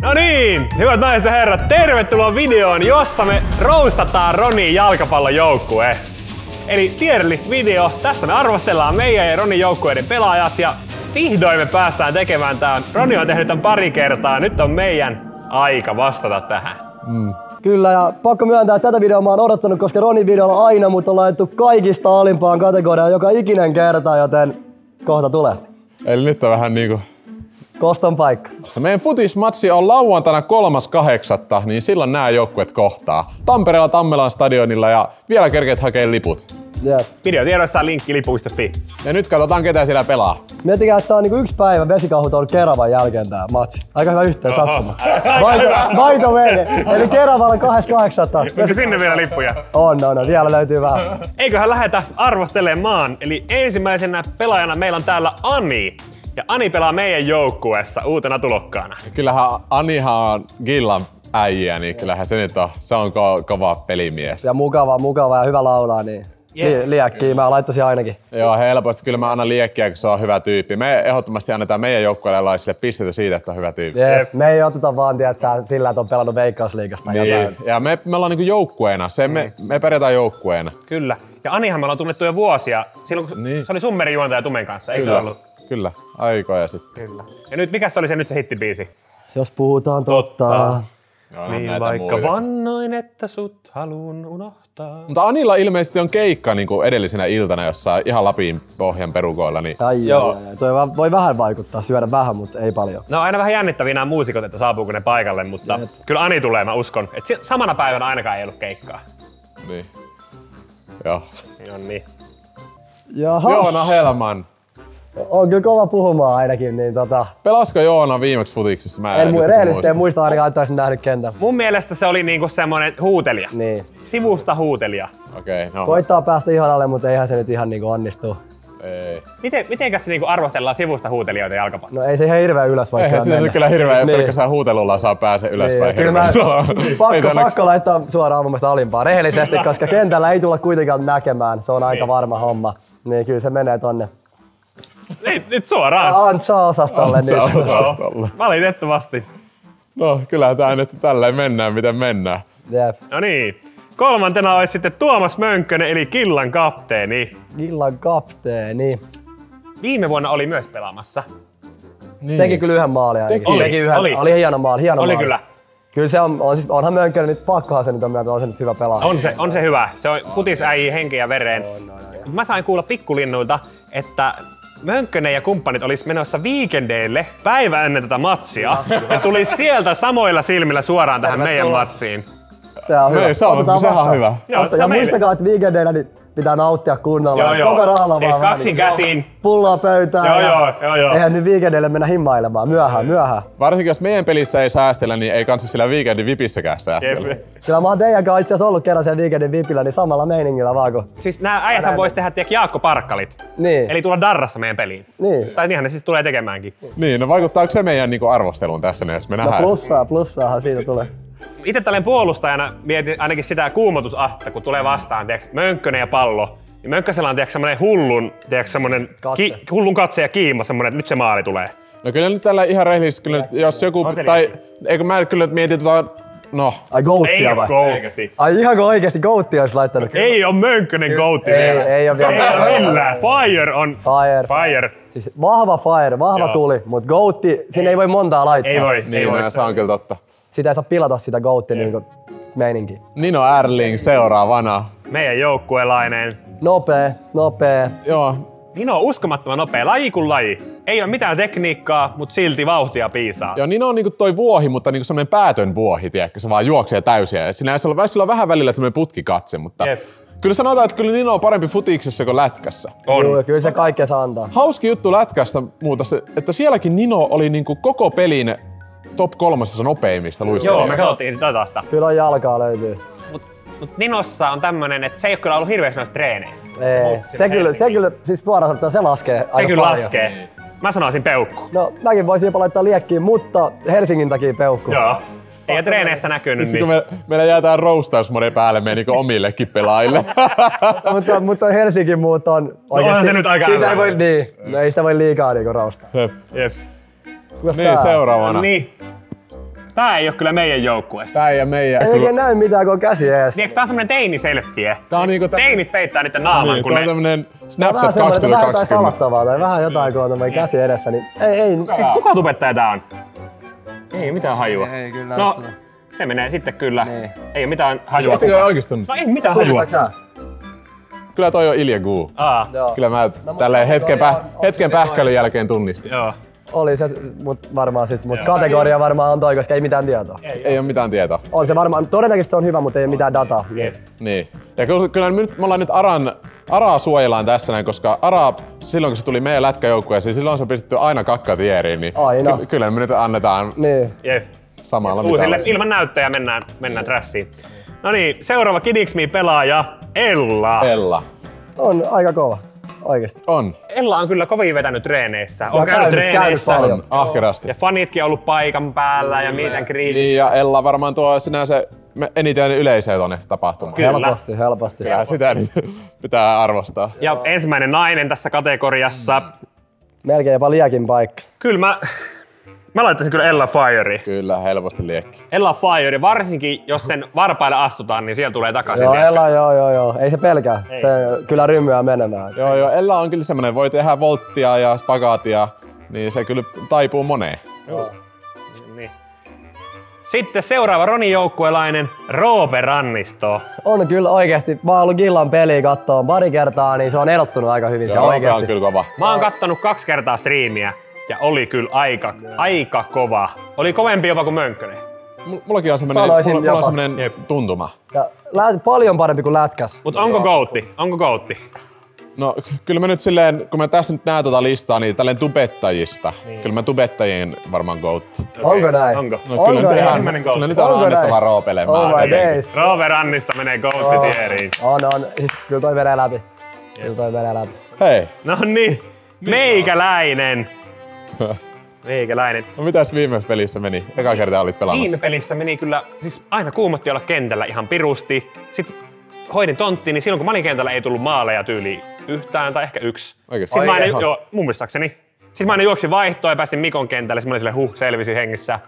No niin, hyvät naiset ja herrat, tervetuloa videoon, jossa me roustataan Ronin jalkapallojoukkue. Eli tier list video, tässä me arvostellaan meidän ja Ronin joukkueiden pelaajat ja vihdoin me päästään tekemään tämän. Roni on tehnyt tämän pari kertaa, nyt on meidän aika vastata tähän. Kyllä, ja pakko myöntää, että tätä videoa mä oon odottanut, koska Ronin videolla aina mut on laitettu kaikista alimpaan kategoriaan joka ikinen kerta, joten kohta tulee. Eli nyt on vähän niinku... Koston paikka. Meidän futismatsi on lauantaina 3.8. niin silloin nämä joukkueet kohtaa. Tampereella Tammelan stadionilla ja vielä kerkeet hakee liput. Yep. Videotiedoissa on linkki lipu.fi. Ja nyt katsotaan ketä siellä pelaa. Miettikää, että tää on niinku yksi päivä vesikauhut on Keravan jälkeen tää matsi. Aika hyvä yhteen sattuma. By the way, eli Keravalla 2.8. Onko sinne vielä lippuja? On, vielä löytyy vähän. Eiköhän lähetä arvostelemaan. Eli ensimmäisenä pelaajana meillä on täällä Ani. Ja Ani pelaa meidän joukkueessa uutena tulokkaana. Kyllähän Anihan on Gillan äijä, niin kyllähän se nyt on, se on kova pelimies. Ja mukava ja hyvä laulaa, niin liekkiä mä laittaisin ainakin. Joo, helposti. Kyllä mä annan liekkiä, kun se on hyvä tyyppi. Me ehdottomasti annetaan meidän joukkueelle pisteitä siitä, että on hyvä tyyppi. Me ei oteta vaan sillä, että on pelannut Veikkausliigasta. Niin. Ja me ollaan niinku joukkueena. Me pärjätään joukkueena. Kyllä. Ja Anihan me ollaan tunnettu jo vuosia. Silloin kun se oli Summerin juontaja Tumen kanssa, eikö se ollut? Kyllä, aikoja sitten. Kyllä. Ja nyt mikä se oli nyt se hittibiisi? Jos puhutaan totta. Joo, niin vaikka muita. Vannoin, että sut haluun unohtaa. Mutta Anilla ilmeisesti on keikka niin kuin edellisenä iltana jossain ihan Lapin pohjan perukoilla. Niin... Joo. Toi voi vähän vaikuttaa, syödä vähän, mutta ei paljon. No aina vähän jännittäviä nämä muusikot, että saapuuko ne paikalle, mutta kyllä Ani tulee, mä uskon. Et samana päivänä ainakaan ei ollut keikkaa. Niin. Joo. Noniin. Joona Helman. On kyllä kova puhumaan ainakin, niin Pelasko Joona viimeksi futiksessa? Mä rehellisesti en muista ainakaan, että olisin nähnyt kentällä. Mun mielestä se oli niinku semmonen huutelija. Niin. Sivusta huutelija. Okei, no. Koittaa päästä ihan alle, mutta eihän se nyt ihan niinku onnistu. Ei. Mitenkäs se niinku arvostellaan sivusta huutelijoita jalkapalloa? No ei se ihan hirveän ylös vaikka eihän se nyt kyllä hirveän pelkästään huutelulla saa pääse ylöspäin. Niin. Pakko laittaa suoraan mun mielestä alimpaa rehellisesti, koska kentällä ei tulla kuitenkaan näkemään. Se on aika varma homma. Niin kyllä se menee tonne. Nyt suoraan. Antsa-osastolle. Valitettavasti. No kyllä tää nyt tälleen mennään, miten mennään. Jep. No niin. Kolmantena olisi sitten Tuomas Mönkkönen, eli Gillan kapteeni. Gillan kapteeni. Viime vuonna oli myös pelaamassa. Niin. Teki kyllä yhden maalin. Oli hieno maali. Oli kyllä. Kyllä se onhan Mönkkönen nyt, pakkohan se nyt on se nyt hyvä pelaaja. On se hyvä. Se on futisäijä henkeä ja vereen. Mä sain kuulla pikkulinnuilta, että Mönkkönen ja kumppanit olis menossa viikendeille päivä ennen tätä matsia ja tuli sieltä samoilla silmillä suoraan tähän meidän matsiin. Se on hyvä. Sehän on hyvä. Ja muistakaa, että viikendeillä niin pitää nauttia kunnolla. Joo. Koko rahalla vaan. Kaksin käsin. Pulloa pöytään. Joo. Eihän nyt viikendeille mennä himmailemaan. Myöhään. Varsinkin jos meidän pelissä ei säästellä, niin ei kanssa sillä viikendin vipissäkään säästellä. Kyllä mä oon teidän kanssa itse asiassa ollut kerran siellä viikendin vipillä, niin samalla meiningillä vaan kun... Siis nää äijäthän vois tehdä Jaakko Parkkalit. Niin. Eli tulla darrassa meidän peliin. Niin. Tai niinhän ne siis tulee tekemäänkin. Niin, no vaikuttaako se meidän niinku arvosteluun tässä, jos me nähdään? Plussaahan siitä tulee. Itse tällainen puolustajana mietin ainakin sitä kuumotusastetta, kun tulee vastaan Mönkkönen ja pallo. Niin Mönkkösellä on semmonen hullun katse ja kiima, semmonen, että nyt se maali tulee. No kyllä nyt tällä ihan rehellisesti, kyllä jos joku, tai eikö mä kyllä mietin no. Ai goattia vai? Ai ihanko oikeesti goattia olisi laittanut? Ei oo Mönkkönen goatti vielä. Ei oo vielä. Ei millään. Fire on. Fire. Siis vahva tuli, mut goatti, siinä ei voi montaa laittaa. Ei voi. Se on kyllä totta. Sitä ei saa pilata sitä goatti niinku meininkiä. Nino Erling seuraavana. Meidän joukkuelainen. Nopea. Joo. Nino on uskomattoman nopea, laji kuin laji. Ei ole mitään tekniikkaa, mut silti vauhtia piisaa. Joo, Nino on niinku toi vuohi, mutta niinku semmonen päätön vuohi, tiedätkö? Se vaan juoksee täysiä. Sillä on vähän välillä semmonen putkikatse, mutta... Kyllä sanotaan, että kyllä Nino on parempi futiksessa kuin lätkässä. On. Joo, kyllä se kaikkea saa antaa. Hauski juttu lätkästä muuta se, että sielläkin Nino oli niinku koko pelin top 3 nopeimmista luistelijoista. Joo, me katsottiin datasta. Kyllä jalkaa löytyy. Mut Ninossa on tämmönen, että se ei oo kyllä ollut hirveästi noissa treeneissä. Ei. Se kyllä, siis suoraan sanottuna se laskee aika paljon. Se kyllä laskee. Mä sanoisin peukku. No mäkin voisin jopa laittaa liekkiin, mutta Helsingin takia peukku. Joo. Ei oo treeneissä näkynyt. Niin. Meillä jää tää roastausmode päälle meidän niinku omillekin pelaajille. mutta Helsingin muut on oikeesti... onhan se nyt aika siitä ei voi, ei sitä voi liikaa niinku roastaa. Niin, seuraavana. Niin. Tää ei oo kyllä meidän joukkueesta. Tää ei oo meidän. Ei oikein näy mitään, kun on käsi ees. Eikö tää on semmonen teini-selfie? Tää on niinku Teinit peittää niiden naaman, niin, kun tää ne... on tämmönen Vähän Snapchat semmoinen, että vähän jotain 2020. salattavaa tai vähän jotain, kun on tämmöinen käsi edessä, niin ei. Siis kuka tubettaja tää on? Ei mitään hajua. Ei kyllä. No, se menee sitten kyllä. Niin. Ei mitään hajua. Ettekö oikeesti tunnu? No ei mitään hajua. Kyllä toi on Ilja Gu. Joo. Kyllä mä tälleen hetken pähkäilyn jälkeen tunnistin. Joo. Oli se, varmaan sit, mut kategoria varmaan on toi, koska ei mitään tietoa. Ei oo mitään tietoa. On se varmaan, todennäköisesti on hyvä, mutta ei ole mitään dataa. Niin. Ja kyllä me ollaan nyt Araa suojellaan tässä näin, koska Ara, silloin kun se tuli meidän lätkäjoukkueeseen, silloin se on pistetty aina kakkatieriin, niin Aina. kyllä me nyt annetaan Niin. Jep. samalla Uusille mitalla. ilman näyttöjä mennään trassiin. No niin, seuraava Kid Me pelaaja Ella. Ella. On aika kova. Oikeesti. On. Ella on kyllä kovin vetänyt treeneissä. On Ja käynyt käynyt treeneissä. paljon. Ahkerasti. Ja fanitkin on ollut paikan päällä ja miten kriisi. Niin, ja Ella varmaan tuo sinänsä eniten yleisöä tonne tapahtumaan. Kyllä. Helposti. Ja sitä nyt pitää arvostaa. Ja ensimmäinen nainen tässä kategoriassa. Melkein jopa liekin paikka. Kyllä mä laittaisin kyllä Ella Fireen. Kyllä, helposti liekki. Ella Fire, varsinkin jos sen varpaille astutaan, niin siellä tulee takaisin. Joo, tiedätkö? Ella, joo. Ei se pelkää. Se kyllä rymyää menemään. Joo, Ella on kyllä semmonen, voi tehdä volttia ja spagaatia, niin se kyllä taipuu moneen. Niin. Sitten seuraava Ronin joukkuelainen Roope Rannisto. On kyllä oikeesti. Mä oon ollut Gillan peliä kattoo pari kertaa, niin se on erottunut aika hyvin se Joo, oikeesti. on kyllä kova. Mä oon kattonut 2 kertaa striimiä ja oli kyllä aika kova. Oli kovempi jopa kuin Mönkkönen. Mullakin on semmonen, Sanoisin mulla on jopa. semmonen tuntuma. Ja paljon parempi kuin lätkäs. Mut onko Goutti? Onko Goutti? No kyllä mä nyt silleen, kun mä tässä nyt näen tota listaa, niin tälleen tubettajista. Niin. Kyllä mä tubettajien varmaan goutti. Onko näin? Onko? No Onko kyllä, näin? ihan, kyllä niitä on Onko annettava näin? Roopelle. Oh my days. Roope Rannista menee Goutti-tieriin. On. Siis, kyllä toi menee läpi. Hei, No niin, meikäläinen. Meikäläinen. no mitäs viime pelissä meni? Eka kertaa olit pelaamassa. Viime pelissä meni kyllä, siis aina kuumotti olla kentällä ihan pirusti. Sitten hoidin tontti, niin silloin kun mä olin kentällä ei tullut maaleja tyyliin yhtään tai ehkä 1. Oikeesti? Sitten mä aina, Ai, joo, mun muistaakseni. Sitten mä aina juoksin vaihtoon ja päästin Mikon kentälle, sitten mä olin silleen selvisi hengissä.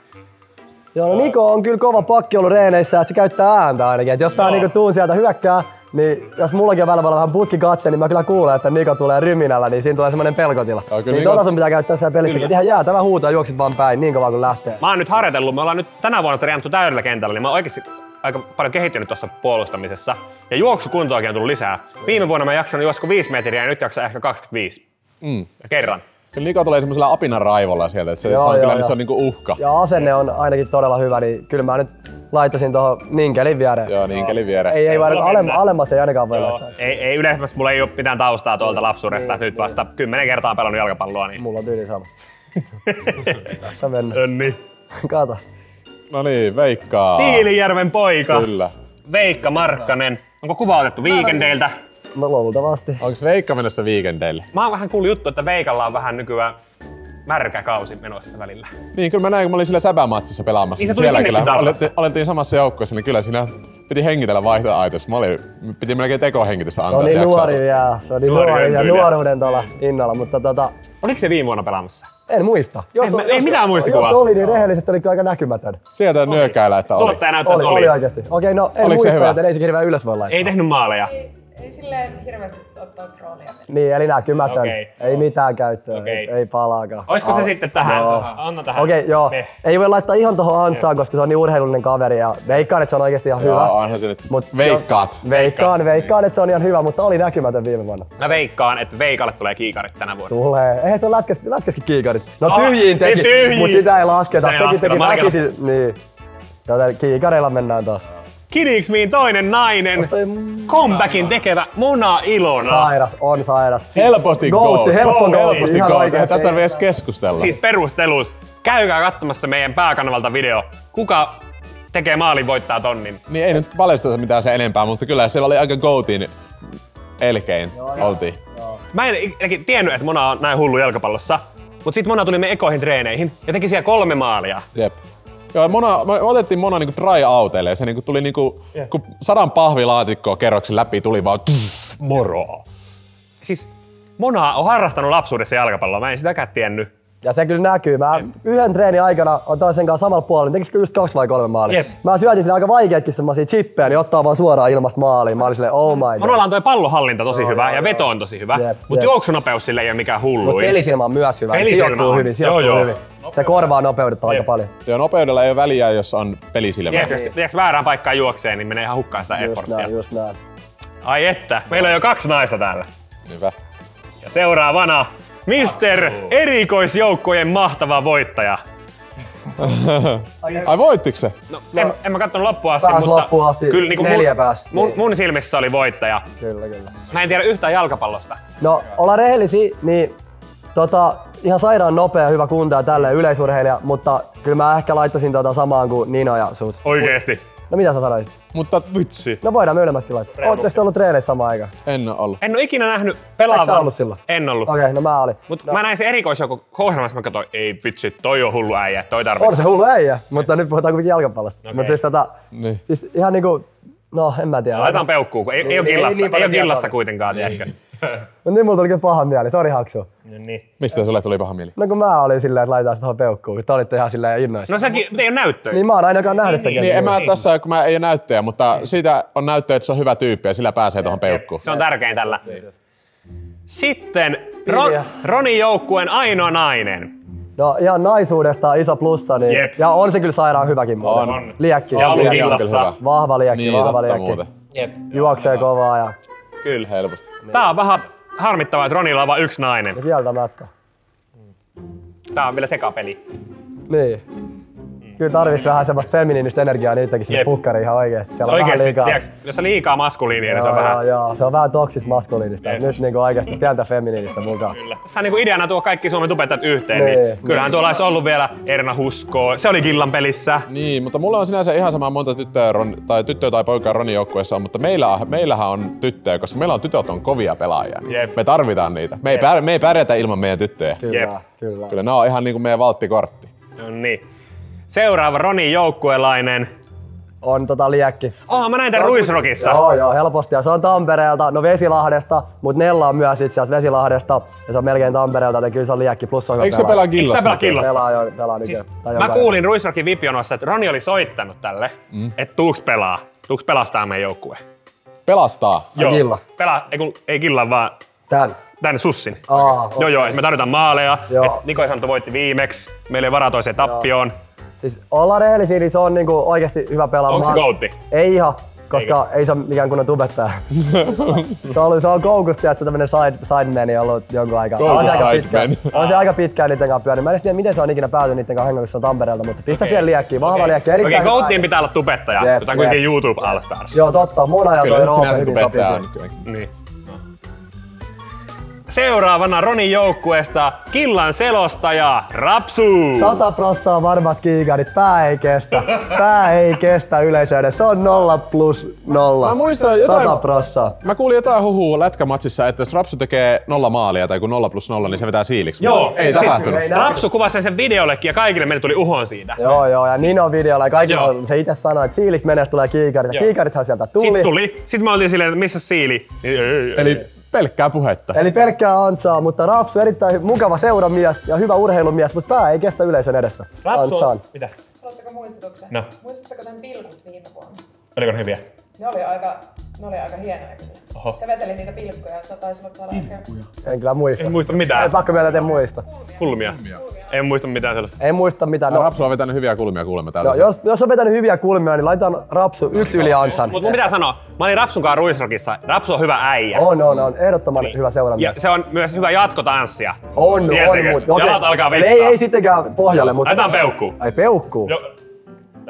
Joo, no Niko on kyllä kova pakki ollut reeneissä, että se käyttää ääntä ainakin. Et jos mä niinku tuun sieltä hyökkää, niin jos mullakin on välillä vähän putkikatse, niin mä kyllä kuulen, että Niko tulee ryminällä, niin siinä tulee semmonen pelkotila. Joo, kyllä Niin Niko- sun pitää käyttää siellä pelissä, että ihan jäätävä huuto ja juoksit vaan päin niin kovaa kuin lähtee. Mä oon nyt harjoitellut, me ollaan nyt tänä vuonna treenattu täydellä kentällä, niin mä oon oikeesti aika paljon kehittynyt tuossa puolustamisessa. Ja juoksukuntoakin on tullut lisää. Viime vuonna mä jaksanut juosta 5 metriä ja nyt jaksan ehkä 25. Ja kerran. Kyllä Niko tulee semmoisella apinan raivolla sieltä, että se Joo, on joo, kyllä joo. se on niinku uhka. Ja asenne on ainakin todella hyvä, niin kyllä mä nyt laittaisin tohon Ninkelin viereen. Joo, Ninkelin viereen. Ei vaan mennään. alemmas ei ainakaan voi Joo. laittaa. Ei yleensä mulla ei ole mitään taustaa tuolta lapsuudesta. Nyt vasta 10 kertaa pelannut jalkapalloa. Niin. Mulla on tyyli sama. Tässä mennään. Niin. Kato. No niin, Veikkaa. Siilijärven poika. Kyllä. Veikka Markkanen. Onko kuva otettu Viikendeiltä? No luultavasti. Onks Veikka menossa viikendeille? Mä oon vähän kuullut juttu, että Veikalla on vähän nykyään märkä kausi menossa välillä. Niin, kyllä mä näin, kun mä olin siellä Säbämatsissa pelaamassa. Niin se tuli sinnekin kyllä Dallassa. oltiin samassa joukkueessa, niin kyllä siinä piti hengitellä vaihtoaitossa. Piti melkein tekohengitystä Se antaa. on niin tiedätkö sä? nuori vielä. Se on niin Nuori nuori ja tyyliä. nuoruuden tuolla innolla, mutta Oliko se viime vuonna pelaamassa? en muista. Ei mitään muistikuvaa. Jos oli, niin rehellisesti oli kyllä aika näkymätön. Sieltä nyökäillä, että oli. Tuottaja näyttää, että Oli oikeasti. Okei, no en Oliko se muista, hyvä? joten ei se hirveän ylös voi laittaa. Ei tehnyt maaleja. Ei silleen hirveästi ottaa roolia. Niin, eli näkymätön. Okei. Ei mitään käyttöä. Okei. Ei palaakaan. Olisiko se sitten tähän? Joo. Anna tähän. Okei, joo. Eh. Ei voi laittaa ihan tohon Antsaan, koska se on niin urheilullinen kaveri ja veikkaan, että se on oikeasti ihan hyvä. Joo, onhan se nyt. Mut- Veikkaat. Veikkaan, että se on ihan hyvä, mutta oli näkymätön viime vuonna. Mä veikkaan, että Veikalle tulee kiikarit tänä vuonna. Tulee. Eihän se ole lätkäskin kiikarit. No Ah, tyhjiin teki, tyhjiin. mutta sitä ei lasketa. Sitä ei Sekin lasketa. teki Markella. väkisin. Niin. Joten kiikareilla mennään taas. Kidiksmiin toinen nainen, comebackin tekevä Mona Ilona. Sairas. Helposti Goutti, goal. helppo goutti. Helposti Ihan goal. oikeesti. Tästä tarvii edes keskustella. Siis perustelut. Käykää katsomassa meidän pääkanavalta video. Kuka tekee maalin voittaa tonnin. Niin ei nyt paljasteta mitään se enempää, mutta kyllä siellä oli aika goatin elkein oltiin. Mä en ikinä tiennyt, että Mona on näin hullu jalkapallossa. Mut sit Mona tuli me ekoihin treeneihin ja teki siellä 3 maalia. Jep. Joo, me otettiin Mona niinku dry outeille ja se niinku tuli niinku, kun 100 pahvilaatikkoa kerroksen läpi tuli vaan moro. Siis Mona on harrastanut lapsuudessa jalkapalloa, mä en sitäkään tiennyt. Ja se kyllä näkyy. Mä yhden treenin aikana otan sen kanssa samalla puolella, tekisikö just 2 vai 3 maalia? Jep. Mä syötin siinä aika vaikeatkin semmosia chippejä, niin ottaa vaan suoraan ilmasta maaliin. Mä olin silleen, oh my god. Monella on toi pallohallinta tosi hyvä ja veto on tosi hyvä, mutta juoksunopeus sille ei ole mikään Mut hulluin. pelisilmä on myös hyvä. Pelisilmä on. Hyvin. Se korvaa nopeudetta aika paljon. Joo, nopeudella ei ole väliä, jos on pelisilmä. Jos väärään paikkaan juoksee, niin menee ihan hukkaan sitä efforttia. Just näin. Ai että, meillä on jo 2 naista täällä. Hyvä. Ja seuraavana Mr. Erikoisjoukkojen mahtava voittaja. Ai voittiko se? No, en mä kattonut loppuun asti, Pääs mutta loppuun asti, kyllä niin 4 pääs. mun silmissä oli voittaja. Kyllä. Mä en tiedä yhtään jalkapallosta. No, ollaan rehellisiä, niin ihan sairaan nopea, hyvä kunta ja tälleen yleisurheilija, mutta kyllä mä ehkä laittaisin samaan kuin Nino ja sut. Oikeesti. No mitä sä sanoisit? Mutta vitsi. No voidaan me ylemmäskin laittaa. Ootteko te ollut treeneissä samaan aikaan? En oo ollut. En oo ikinä nähnyt Eikö sä pelaavan. ollut silloin? En ollut. Okei, no mä olin. Mut mä näin sen erikoisjoukko ohjelmassa, mä katsoin, ei vitsi, toi on hullu äijä, toi tarvitsee. On se hullu äijä, mutta nyt puhutaan kuitenkin jalkapallosta. Okei. Mutta Niin. siis ihan niinku, no en mä tiedä. Laitetaan peukkuun, kun ei oo killassa, niin paljon ei oo killassa tietoa. kuitenkaan, tiedätkö? Mut nyt mulla tulikin paha mieli, sori Haksu. Niin. Mistä sulle tuli paha mieli? No kun mä olin silleen, että laitetaan se tohon peukkuun, kun te olitte ihan silleen innoissa. No säkin, ei oo näyttöä. Niin mä oon ainakaan nähnyt sen. Niin, en mä tässä, kun mä ei ole näyttöjä, mutta siitä on näyttöä, että se on hyvä tyyppi ja sillä pääsee tuohon peukkuun. Se on tärkein tällä. Sitten Pieniä. Ronin joukkueen ainoa nainen. No ihan naisuudesta iso plussa, niin, Jep. ja on se kyllä sairaan hyväkin muuten. On. Liekki. Ja ollut liekki. killassa. Vahva liekki, Niin, vahva totta liekki. muuten. Jep. Juoksee kovaa ja Kyllä. Helposti. Tää on vähän harmittavaa, että Ronilla on vain 1 nainen. kieltämättä. Tää on vielä sekapeli. Niin. Kyllä tarvis vähän semmoista feminiinistä energiaa niitäkin sinne Jep. pukkariin ihan oikeesti. Se Siellä on vähän oikeesti, liikaa. tiiäks, jos on liikaa maskuliinia, niin se on vähän... Joo, se on vähän toksis maskuliinista. Jep. Nyt niinku oikeesti pientä feminiinistä mukaan. Kyllä. Tässä on niinku ideana tuo kaikki Suomen tubettajat yhteen, niin Niin. kyllähän tuolla olisi ollut vielä Erna Husko. Se oli Killan pelissä. Niin, mutta mulla on sinänsä ihan sama monta tyttöä tai poikaa Ronin joukkueessa, mutta meillähän on tyttöjä, koska meillä on tytöt on kovia pelaajia. Niin Jep. me tarvitaan niitä. Me ei pärjätä ilman meidän tyttöjä. Kyllä, Jep. kyllä. Kyllä ne on ihan niinku meidän valttikortti. No niin. Seuraava Ronin joukkuelainen. On liekki. Mä näin tän Ruisrockissa. Joo, helposti. Ja se on Tampereelta, no Vesilahdesta, mut Nella on myös itse asiassa Vesilahdesta. Ja se on melkein Tampereelta, joten kyllä se on liekki. Plus on hyvä Eikö se pelaa Eikö Gillassa? tää pelaa Gillassa? Pelaa nyt. Siis, mä kuulin Ruisrockin VIP-jonossa, että Roni oli soittanut tälle, että tuuks pelastaa meidän joukkueen. Pelastaa. Gilla. Ei Gillan, vaan tän Sussin. Joo, että me tarvitaan maaleja. Niko Santo voitti viimeksi. Meillä ei varaa toiseen tappioon. Siis ollaan rehellisiä, niin se on niinku oikeesti hyvä pelaaja. Onko se goatti? Ei ihan, koska ei se ole mikään kunnon tubettaja. se on koukusti, että se tämmönen sidemani ollut jonkun aikaa. On se aika pitkään niiden kanssa pyörinyt. Mä en tiedä, miten se on ikinä päätynyt niiden kanssa hengoissa Tampereelta, mutta pistä siihen liekkiin, vahva liekki. Okei, goattiin pitää olla tubettaja, jota on kuitenkin YouTube All Stars. Joo, totta. Mun ajan Kyllä toi nyt Roope sinänsä hyvin sopii tubettaja siihen. on nykyäänkin. Niin. Seuraavana Ronin joukkueesta Killan selostaja Rapsu. 100% varmat kiikarit, pää ei kestä. Pää ei kestä yleisö edes. Se on 0+0. Mä muistan jotain. 100%. Mä kuulin jotain huhua lätkämatsissa, että jos Rapsu tekee 0 maalia tai kun 0+0, niin se vetää siiliksi. Joo, Ei siis tapahtunut. Rapsu kuvasi sen videollekin ja kaikille meille tuli uhon siitä. Joo, ja Nino videolla ja kaikki Joo. se itse sanoi, että siiliksi menee tulee kiikarit. Ja kiikarithan sieltä tuli. Sitten tuli. Sitten me oltiin silleen, että missä siili? Eli pelkkää puhetta. Eli pelkkää ansaa, mutta Rapsu erittäin mukava seuramies ja hyvä urheilumies, mutta pää ei kestä yleisön edessä. Ansaan. Mitä? Haluatteko muistutuksen? No. Muistatteko sen pilkut viime vuonna? Oliko ne hyviä? Ne oli aika hienoja kyllä. Oho. Se veteli niitä pilkkuja ja sä taisivat saada ehkä... En kyllä muista. En muista Ei mitään. pakko vielä, että en muista. Kulmia. En muista mitään sellaista. En muista mitään. No, No, Rapsu on vetänyt hyviä kulmia kuulemma täällä. jos on vetänyt hyviä kulmia, niin laitetaan Rapsu yksi yli ansan. Mut mun pitää sanoa, mä olin Rapsun kanssa Ruisrockissa. Rapsu on hyvä äijä. On. Ehdottoman hyvä Ja seuramies. se on myös hyvä jatkotanssia. On, Tiedättekö? okei. Jalat alkaa vipsaa. Ei sittenkään pohjalle, mutta... Laitetaan peukkuun. Ai peukkuu? Joo.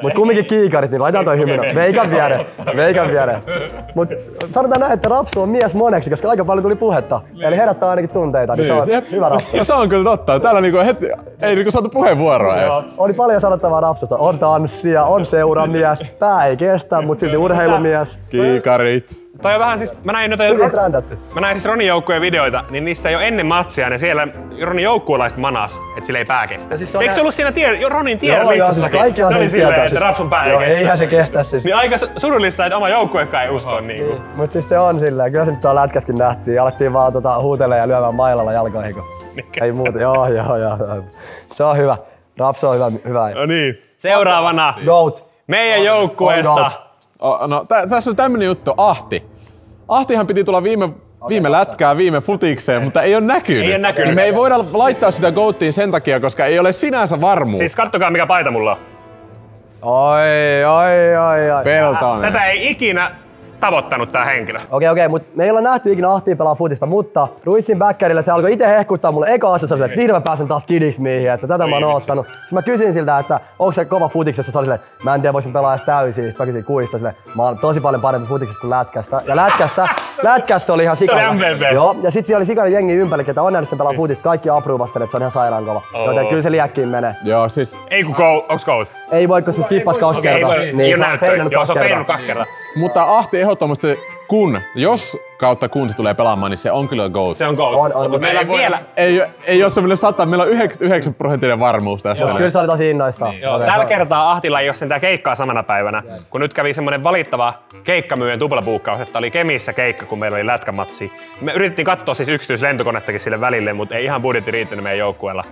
Mut kumminkin kiikarit, niin laitetaan toi hymyno. Veikan viereen. Mut sanotaan näin, että Rapsu on mies moneksi, koska aika paljon tuli puhetta. Eli herättää ainakin tunteita, niin se on hyvä Rapsu. No, se on kyllä totta. Täällä niinku ei niinku saatu puheenvuoroa edes. Oli paljon sanottavaa Rapsusta. On tanssia, on seuramies, pää ei kestä, mut silti urheilumies. Kiikarit. Toi on vähän siis, mä näin Hyvin brändätty. siis Ronin joukkueen videoita, niin niissä jo ennen matsia ne siellä Ronin joukkueelaiset manas, että sillä ei pää kestä. siis se on Eikö se ollut siinä Ronin Joo, tier-listassakin? kaikki Se oli asiat silleen, tietää, että Rapsun pää ei Joo, kestä. eihän se kestä siis. Niin aika surullista, että oma joukkuekaan ei usko niinku. Mut siis se on silleen, kyllä se nyt tuolla lätkäskin nähtiin. Alettiin vaan huutelemaan ja lyömään mailalla jalkoihin. Ei muuta, joo. Se on hyvä. Raps on hyvä. No niin. Seuraavana Goat. meidän joukkueesta. No, tässä on tämmönen juttu, Ahti. Ahtihan piti tulla viime lätkään, viime futikseen, mutta ei ole näkynyt. Ei ole näkynyt. Me ei voida laittaa sitä goattiin sen takia, koska ei ole sinänsä varmuus. Siis kattokaa mikä paita mulla on. Ai. Peltonen. Tätä ei ikinä tavoittanut tää henkilö. Okei, mutta me ei olla nähty ikinä Ahtia pelaa futista, mutta Ruissin backerille se alkoi itse hehkuttaa mulle eka asiassa, että vihdoin mä pääsen taas kidiksi mihin, että tätä mä oon oottanut. Sitten mä kysyin siltä, että onko se kova futiksessa, se oli silleen, mä en tiedä voisin pelaa edes täysin. Sitten mä kysyin kuista silleen, mä oon tosi paljon parempi futiksessa kuin lätkässä. Ja lätkässä oli ihan sikana. Se oli MVP. Joo, ja sit siellä oli sikana jengi ympärillä, että on nähnyt sen pelaa futista, kaikki approuvas sen, että se on ihan sairaan kova. Joten kyllä se liäkkiin menee. Joo, siis... Ei kun onks goat? Ei voi, koska se skippas 2 kertaa. Niin, se on feinannut 2 kertaa. Mutta Ahti ehdottomasti jos se tulee pelaamaan, niin se on kyllä GOAT. Se on GOAT. On. Meillä ei vielä... Ei ole semmoinen 100, meillä on 99% varmuus tästä. Joo, kyllä se oli tosi innoissaan. Niin. Tällä kertaa Ahtilla ei ole sentään keikkaa samana päivänä, kun nyt kävi semmonen valittava keikkamyyjän tuplabuukkaus, että oli Kemissä keikka, kun meillä oli lätkämatsi. Me yritettiin katsoa siis yksityislentokonettakin sille välille, mutta ei ihan budjetti riittänyt meidän joukkueella.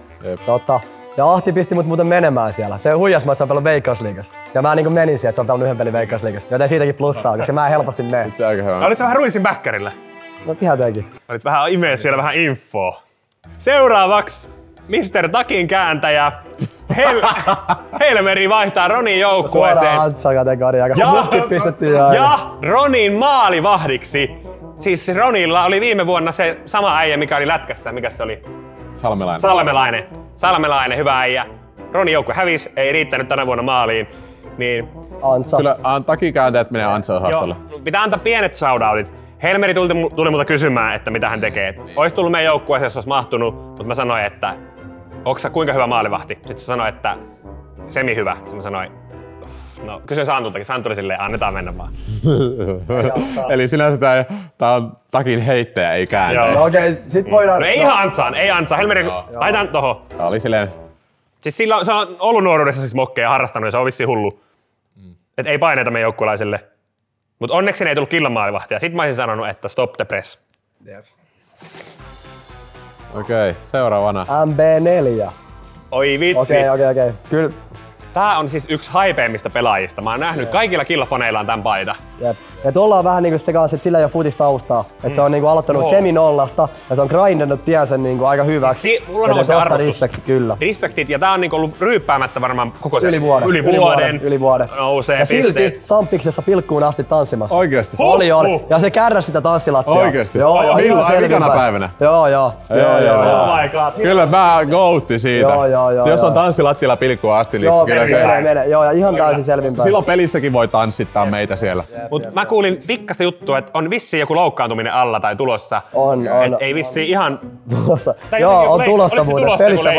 Totta. Ja Ahti pisti mut muuten menemään siellä. Se huijasi, että se on pelannut Veikkausliigassa. Ja mä niinku menin siihen, että se on pelannut 1 pelin Veikkausliigassa. Joten siitäkin plussaa, koska mä helposti menen. Se on aika hyvä. Olit sä vähän Ruissin backerillä? No ihan teikin. Olit vähän imeessä siellä vähän infoa. Seuraavaksi Mr. Takin kääntäjä Helmeri vaihtaa Ronin joukkueeseen. Suoraan Antsa-kategoria, koska muhtit pistettiin ja Ronin maalivahdiksi. Siis Ronilla oli viime vuonna se sama äijä, mikä oli lätkässä. Mikä se oli? Salmelainen, hyvä äijä. Ronin joukkue hävisi, ei riittänyt tänä vuonna maaliin. Niin... Antsa. Kyllä takikääntäjät menee Antsa-osastolle. Pitää antaa pienet shoutoutit. Helmeri tuli multa kysymään, että mitä hän tekee. Ois tullut meidän joukkueeseen, jos olisi mahtunut, mutta mä sanoin, että onko sä kuinka hyvä maalivahti? Sitten se sanoi, että semi hyvä. Sitten mä sanoin, no kysyin Santultakin. Santtu oli silleen, annetaan mennä vaan. Eli sinänsä tää on Takin heittäjä, ei kääntäjä. No okei, sit voidaan... No ei ihan Antsaan, ei Antsaan. Helmeri, laitan tohon. Tää oli silleen... Siis se on ollut nuoruudessa siis mokkeja harrastanut ja se on vissiin hullu. Et ei paineita meidän joukkuelaiselle. Mut onneksi ne ei tullut killamaalivahtia. Sit mä olisin sanonut, että stop the press. Okei, seuraavana. MB4. Oi vitsi. Okei. Kyllä. Tää on siis yksi haipeimmista pelaajista. Mä oon nähnyt kaikilla killafoneillaan tän paita. Jep. Ja tuolla on vähän niinku se kanssa, että sillä ei ole futista-taustaa. Että se on niinku aloittanut semi-nollasta ja se on grindannut tiensä niinku aika hyväksi. Mulla on se arvostus. Respekt, kyllä. Respektit, ja tää on niinku ollut ryyppäämättä varmaan koko sen. Yli vuoden. Nousee ja pisteet. silti Sampiksessa pilkkuun asti tanssimassa. Oikeesti? Oli. Ja se kärräsi sitä tanssilattiaa. Oikeesti? Joo. Vikana päivänä? Joo. Oh my god. Kyllä mä goatti siitä. Joo. Jos on tanssilattialla pilkkuu asti, niin joo, kyllä se... menee. Joo, ja ihan täysin selvinpäin. Silloin pelissäkin voi tanssittaa meitä siellä. Mut mä kuulin pikkasta juttua, että on vissiin joku loukkaantuminen alla tai tulossa. On. Et ei vissiin ihan... Tulossa. Tai Joo, on tulossa muuten. Pelissä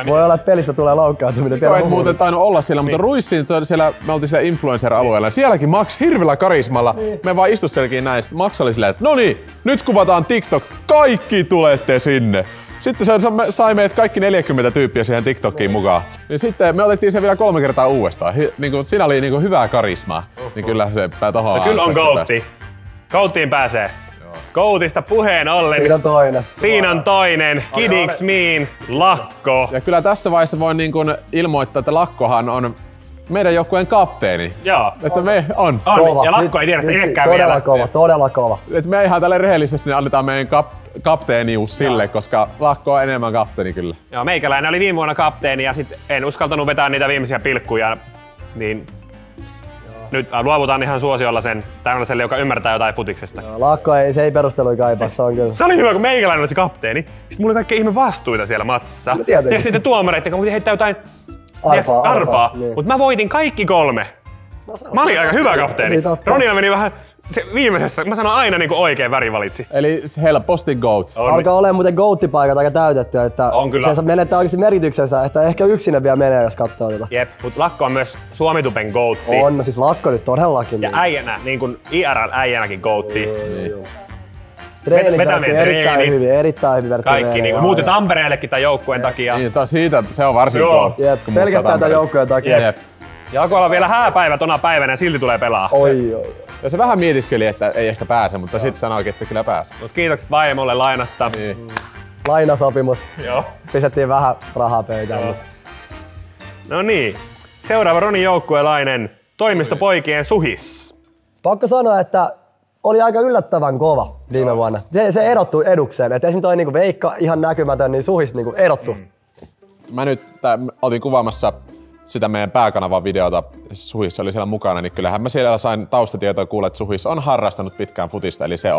voi olla, että pelissä tulee loukkaantuminen. Joo, et muuten tainnut olla siellä, mutta Ruissin siellä, me oltiin siellä influencer-alueella. Sielläkin Max hirveellä karismalla. Me vaan istuskeltiin näin. Sitten Max oli silleen, että no niin, nyt kuvataan TikTok. Kaikki tulette sinne. Sitten se sai meidät kaikki 40 tyyppiä siihen TikTokiin mukaan. Niin sitten me otettiin se vielä 3 kertaa uudestaan. Niin siinä oli niin hyvää karismaa. Niin kyllä se tohon. No kyllä on GOATi. GOATiin pääsee. GOATista puheen ollen. Siinä on toinen. Kidiks Miin, Lakko. Ja kyllä tässä vaiheessa voin niin kuin ilmoittaa, että Lakkohan on meidän joukkueen kapteeni. Joo. Että me on. Ja Lakko ei tiedä sitä itsekään vielä. Todella kova. Et me ihan tälle rehellisesti annetaan meidän kapteenius sille, koska Lakko on enemmän kapteeni kyllä. Joo, meikäläinen oli viime vuonna kapteeni ja sit en uskaltanut vetää niitä viimeisiä pilkkuja. Niin nyt luovutaan ihan suosiolla sen tällaiselle, joka ymmärtää jotain futiksesta. Lakko se ei perustelui kaipaa, se on kyllä. Se oli hyvä, kun meikäläinen oli se kapteeni. Sitten mulla oli kaikkea ihme vastuita siellä matsissa. Tiedätkö niiden tuomareiden kanssa, heittää jotain arpaa. Niin. Mutta mä voitin kaikki 3. Mä olin aika hyvä kapteeni. Ronilla meni vähän viimeisessä, mä sanon aina niinku oikein väri valitsi. Eli helposti GOAT. Alkaa olemaan muuten GOAT-paikat aika täytetty, että on kyllä. Se menettää oikeasti merkityksensä, että ehkä yksinä vielä menee, jos katsoo tätä. Jep, mutta Lakko on myös Suomitupen GOATi. On, siis Lakko nyt todellakin. Ja äijänä, niin kuin IRL-äijänäkin GOATi. Treenit erittäin hyvin. Kaikki, niin muuten Tampereellekin tämän joukkueen takia. Niin, siitä se on varsin GOAT. Jep, pelkästään tämän joukkueen takia. Jep. Ja Akoilla on vielä hääpäivä tona päivänä ja silti tulee pelaa. Oi. Ja se vähän mietiskeli, että ei ehkä pääse, mutta sitten sanoikin, että kyllä pääsee. Mut kiitokset vaimolle lainasta. Niin. Lainasopimus. Joo. Pistettiin vähän rahaa pöytään. Mut. No niin. Seuraava Ronin joukkuelainen, toimistopoikien Suhis. Pakko sanoa, että oli aika yllättävän kova viime vuonna. Se erottui edukseen. Et esimerkiksi toi niinku Veikka ihan näkymätön, niin Suhis niinku erottu. Mä nyt oltiin kuvaamassa sitä meidän pääkanavan videota, Suhis oli siellä mukana, niin kyllähän mä siellä sain taustatietoa kuulla, että Suhis on harrastanut pitkään futista, eli se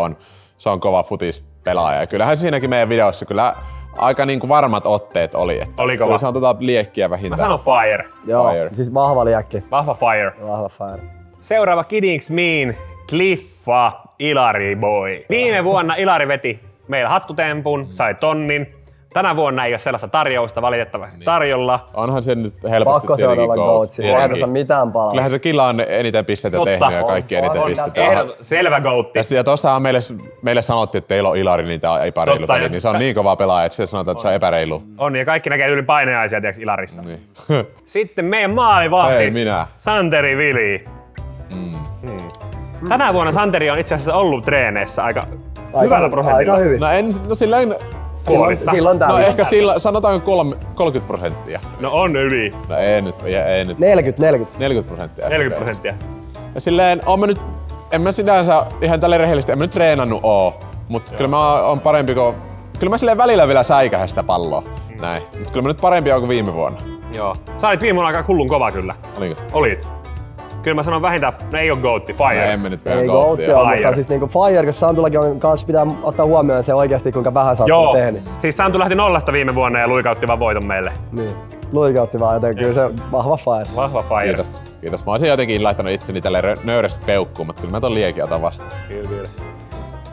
on kova futispelaaja. Ja kyllähän siinäkin meidän videossa kyllä aika niinku varmat otteet oli. Että oli kova. Kyllä se on liekkiä vähintään. Mä sanon fire. Joo, Fire. siis vahva liekki. Vahva fire. Vahva fire. Seuraava Kiddings Mean, Cliffa, Ilari boy. Viime vuonna Ilari veti meillä hattutempun, sai tonnin. Tänä vuonna ei ole sellaista tarjousta valitettavasti tarjolla. Onhan se nyt helposti Pakko se on olla GOAT. Siis ei tässä mitään palaa. Kyllähän se Killa on eniten pisteitä tehnyt ja kaikki eniten pisteitä. Selvä GOAT. Ja tostahan meille sanottiin, että teillä on Ilari, niin tää on epäreilu peli. Niin se on niin kova pelaaja, että se sanotaan, että se on epäreilu. On, ja kaikki näkee yli painajaisia tiiäks Ilarista. Niin. Sitten meidän maalivahti, Ei minä. Santeri Vili. Tänä vuonna Santeri on itse asiassa ollut treeneissä aika hyvällä prosentilla. Aika hyvin. No silleen... Puolissa. Silloin tää. No ehkä sillä, sanotaanko 30%. No on yli. No ei nyt. 40. 40%. Ja silleen, en mä sinänsä ihan tälle rehellisesti, en mä nyt treenannut mutta kyllä mä oon parempi kuin... Kyllä mä silleen välillä vielä säikähän sitä palloa. Näin. Mutta kyllä mä nyt parempi kuin viime vuonna. Joo. Sä olit viime vuonna aika hullun kova kyllä. Olinko? Olit. Kyllä mä sanon vähintään, no ei oo GOAT, Fire. No emme nyt Ei vielä GOATia, Fire. mutta siis niinku Fire, jos Santulakin on kanssa pitää ottaa huomioon se oikeasti kuinka vähän sä oot tehnyt. Siis Santu lähti 0 viime vuonna ja luikautti vaan voiton meille. Niin. Luikautti vaan joten kyllä se vahva Fire. Vahva Fire. Kiitos. Mä olisin jotenkin laittanut itseni tälle nöyrästi peukkuun, mutta kyllä mä ton liekin otan vastaan. Kyllä.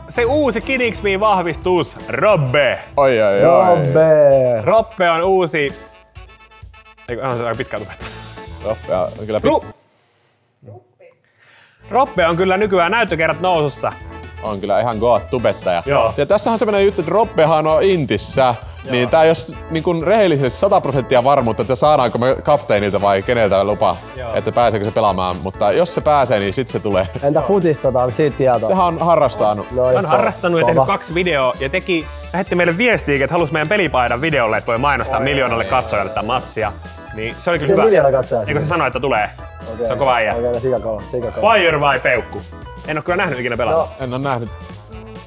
Se uusi Kiddings Me vahvistus, Robbe. Oi. Robbe on uusi... Eikö, on se aika pitkään tubetta. Robbe on kyllä Robbe on kyllä nykyään näyttökerrat nousussa. On kyllä ihan goat-tubettaja. Joo. Ja tässä on semmoinen juttu, että Robbehan on Intissä. Niin tää ei jos niin rehellisesti 100% varmuutta, että saadaanko me kapteenilta vai keneltä lupa, että pääseekö se pelaamaan. Mutta jos se pääsee, niin sit se tulee. Entä futista, onko siitä tietoa? Sehän on harrastanut. No, on harrastanut ja tehnyt 2 videoa ja lähetti meille viestiä, että halusi meidän pelipaidan videolle, että voi mainostaa miljoonalle katsojalle tämän matsia. Niin se oli kyllä hyvä. Miljoona katsojaa. Eikö se sanoi, että tulee? Okay. Se on kova äijä. Okei, sikakova. Fire vai peukku? En oo kyllä nähnyt ikinä pelata. No. En oo nähnyt.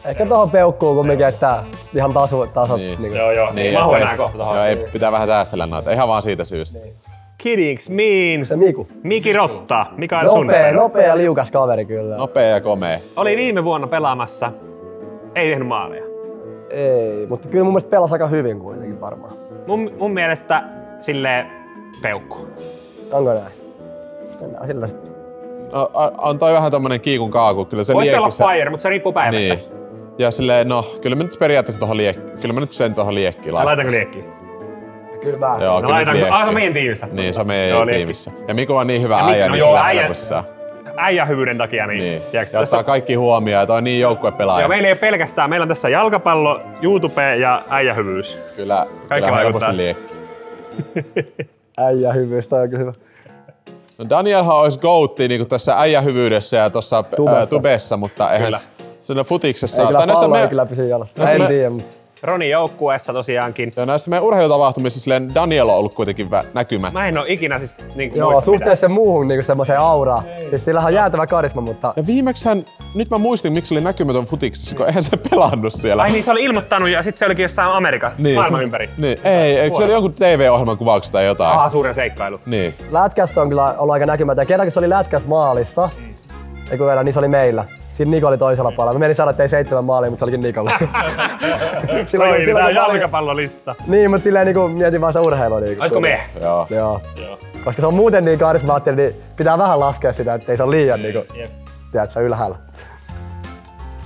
Ehkä tohon peukkuun kumminkin, että ihan tasot. Niin. Joo. Niin, Mahu enää kohta tohon. Joo, ei pitää vähän säästellä noita. Ihan vaan siitä syystä. Niin. Kiddings Mean. Se Miku. Miki Rotta. Mikael Sundberg. Nopea ja liukas kaveri kyllä. Nopea ja komea. Oli viime vuonna pelaamassa. Ei tehnyt maaleja. Ei, mutta kyllä mun mielestä pelasi aika hyvin kuitenkin varmaan. Mun mielestä silleen peukku. Onko näin? Mennään sillä sitten. No, on toi vähän tommonen kiikun kaaku. Kyllä se Voisi olla liekissä... Fire, mutta se riippuu päivästä. Niin. Ja silleen, no, kyllä mä nyt periaatteessa tohon liekkiin laittaisin. Laitanko liekkiin? Kyllä mä. Joo, No kyllä nyt laitanko? Se on liekkiin. meidän tiimissä. Niin, se on meidän tiimissä. Ja Miku on niin hyvä Ja äijä, no niin joo, sillä äijä. helpossa. Äijän hyvyyden takia, niin. Niin. Tiedätkö, Ja ottaa kaikki huomioon, ja toi on niin joukkuepelaaja. ja meillä ei ole pelkästään, meillä on tässä jalkapallo, YouTube ja äijähyvyys. Kyllä Kaikki vaikuttaa. helposti liekki. Äijä hyvyys, toi on kyllä hyvä. No Danielhan olisi GOATi niin tässä äijähyvyydessä ja tuossa tubessa, mutta eihän siinä futiksessa... Ei kyllä pallo ei kyllä pysy jalassa. En tiedä, mutta... Ronin joukkueessa tosiaankin. Ja näissä meidän urheilutapahtumissa silleen Daniel on ollut kuitenkin näkymä. Mä en oo ikinä siis niinku Joo, suhteessa muuhun niinku semmoiseen auraan. Siis sillähän on jäätävä karisma, mutta... Ja viimeksihän, nyt mä muistin miksi oli näkymätön futiksessa, kun eihän se pelannut siellä. Ai niin, se oli ilmoittanut ja sit se olikin jossain maailman ympäri. Niin, ei, se oli jonkun TV-ohjelman kuvauksesta tai jotain. Suuren seikkailu. Niin. Lätkästä on kyllä ollut aika näkymätön. Kerrankin se oli lätkästä maalissa. Eiku vielä, niin se oli meillä. Siinä Niko oli toisella puolella. Mä menin sanoa, että ei 7 maalia, mutta se olikin Nikolla. Tää on jalkapallolista. Niin, mutta silleen niinku mietin vaan se urheilua. Niinku. Oisko me? Joo. Koska se on muuten niin karismaattinen, niin pitää vähän laskea sitä, ettei se ole liian niinku, tiedätkö, ylhäällä.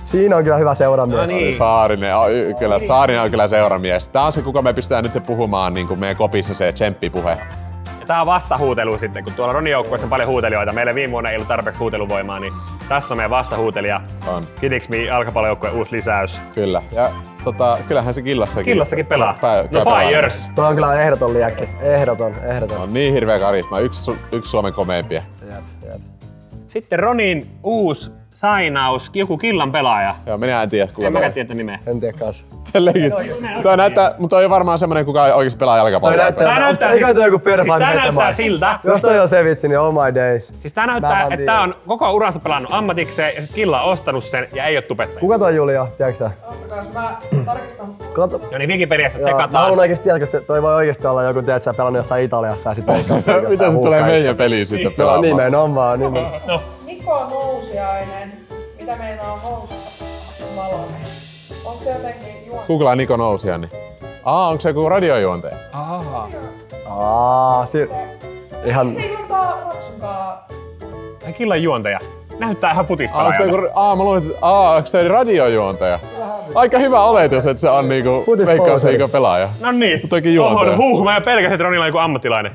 Siinä on kyllä hyvä seuramies. No niin. Saarinen on kyllä seuramies. Tää on se, kuka me pistetään nyt puhumaan niin kuin meidän kopissa se tsemppipuhe. Ja tää on vastahuutelu sitten, kun tuolla Ronin joukkueessa on paljon huutelijoita. Meillä viime vuonna ei ollut tarpeeksi huuteluvoimaa, niin tässä on meidän vastahuutelija. On. Kiddings Me jalkapallojoukkueen uusi lisäys. Kyllä. Ja kyllähän se Killassakin pelaa. No Fires. Tuo on kyllä ehdoton liekki. Ehdoton. On niin hirveä karisma. Yksi Suomen komeimpia. Jep. Sitten Ronin uusi sainaus, joku Killan pelaaja. Joo, minä en tiedä kuka En toi. mäkään tiedä nimeä. En tiedä kans. Legit. Toi näyttää, mutta toi on varmaan semmonen, kuka oikeesti pelaa jalkapalloa. Tää näyttää Eikä siis, toi joku siis perpaan tää näyttää metsämaa. siltä. Jos toi on se vitsi, niin oh my days. Siis tää Mä näyttää, vaan että tiedän. tää on koko uransa pelannut ammatikseen ja sit Killa on ostanut sen ja ei oo tubettaja. Kuka toi Julia, tiedätkö sä? Ottakaa, mä tarkistan. Kato. No niin Wikipediasta Joo, mä tsekataan. haluan oikeesti tiedä, koska toi voi oikeesti olla joku, tiedät sä, pelannut jossain Italiassa ja sitten Mitä se tulee meidän peliin sitten No pelaamaan? nimenomaan. No, Niko Nousiainen. Mitä meinaa nousta? Valonen. Onko se jotenkin juonta? Googlaa Niko Nousiainen. Onko se joku radiojuontaja? Ihan... Se ei juontaa Rapsunkaa. ai Killan juontaja. Näyttää ihan Onko se futispelaajalta. joku... mä luulen, että... onko se radiojuontaja? Aika hyvä oletus, että se on niinku Veikkausliigan pelaaja. No niin. Toki juontaja. Mä pelkäsin, että Ronilla on joku ammattilainen.